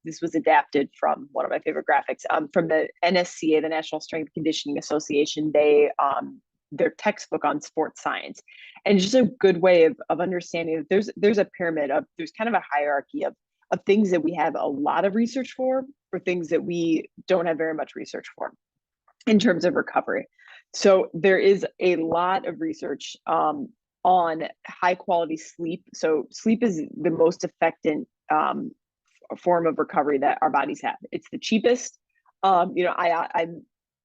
this was adapted from one of my favorite graphics, from the NSCA, the National Strength Conditioning Association. Their textbook on sports science, and just a good way of understanding that there's a pyramid of, there's kind of a hierarchy of things that we have a lot of research for things that we don't have very much research for in terms of recovery. So there is a lot of research on high quality sleep. So sleep is the most effective form of recovery that our bodies have. It's the cheapest. I'm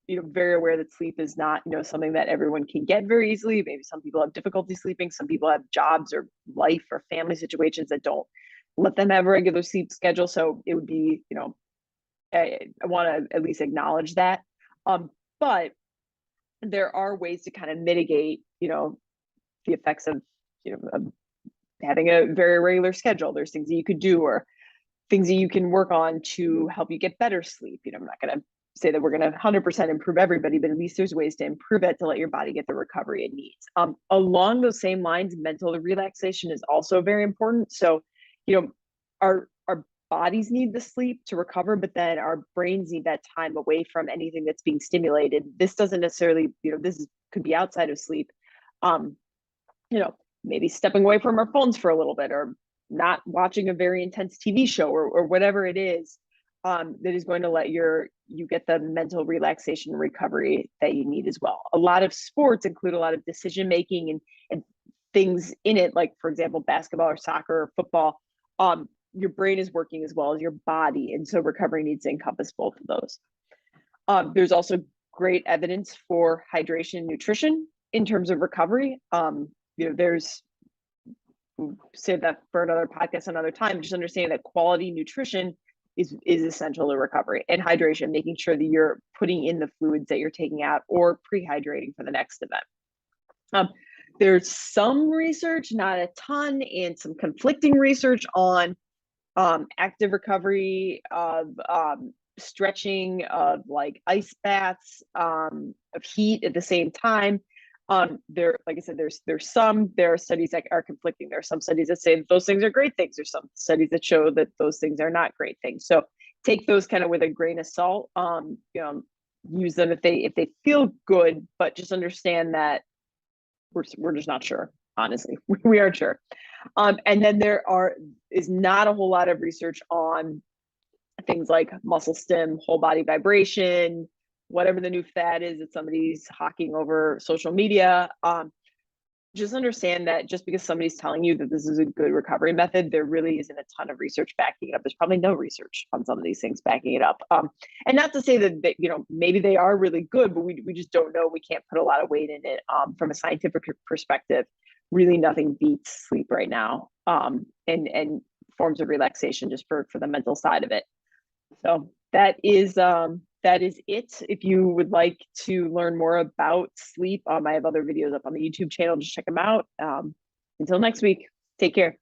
very aware that sleep is not something that everyone can get very easily. Maybe some people have difficulty sleeping. Some people have jobs or life or family situations that don't let them have a regular sleep schedule. So it would be, I want to at least acknowledge that. But there are ways to kind of mitigate, the effects of having a very regular schedule. There's things that you could do, or things that you can work on to help you get better sleep. I'm not going to say that we're going to 100% improve everybody, but at least there's ways to improve it to let your body get the recovery it needs. Along those same lines, mental relaxation is also very important. So, our bodies need the sleep to recover, but then our brains need that time away from anything that's being stimulated. This doesn't necessarily, could be outside of sleep. Maybe stepping away from our phones for a little bit, or not watching a very intense TV show, or whatever it is, that is going to let you get the mental relaxation and recovery that you need as well. A lot of sports include a lot of decision making and things in it, like for example, basketball or soccer or football. Your brain is working as well as your body, and so recovery needs to encompass both of those. There's also great evidence for hydration and nutrition in terms of recovery. There's, say that for another podcast another time, just understanding that quality nutrition is essential to recovery, and hydration, making sure that you're putting in the fluids that you're taking out, or pre-hydrating for the next event. There's some research, not a ton, and some conflicting research on active recovery, of stretching, of like ice baths, of heat at the same time. Like I said, there are studies that are conflicting. There are some studies that say that those things are great things. There's some studies that show that those things are not great things. So take those kind of with a grain of salt. Use them if they feel good, but just understand that we're just not sure. Honestly, we aren't sure. And then is not a whole lot of research on things like muscle stim, whole body vibration, whatever the new fad is that somebody's hawking over social media. Just understand that just because somebody's telling you that this is a good recovery method, there really isn't a ton of research backing it up. There's probably no research on some of these things backing it up. And not to say that maybe they are really good, but we just don't know. We can't put a lot of weight in it. From a scientific perspective, really nothing beats sleep right now, and forms of relaxation just for the mental side of it. So that is it. If you would like to learn more about sleep, I have other videos up on the YouTube channel. Just check them out. Until next week, take care.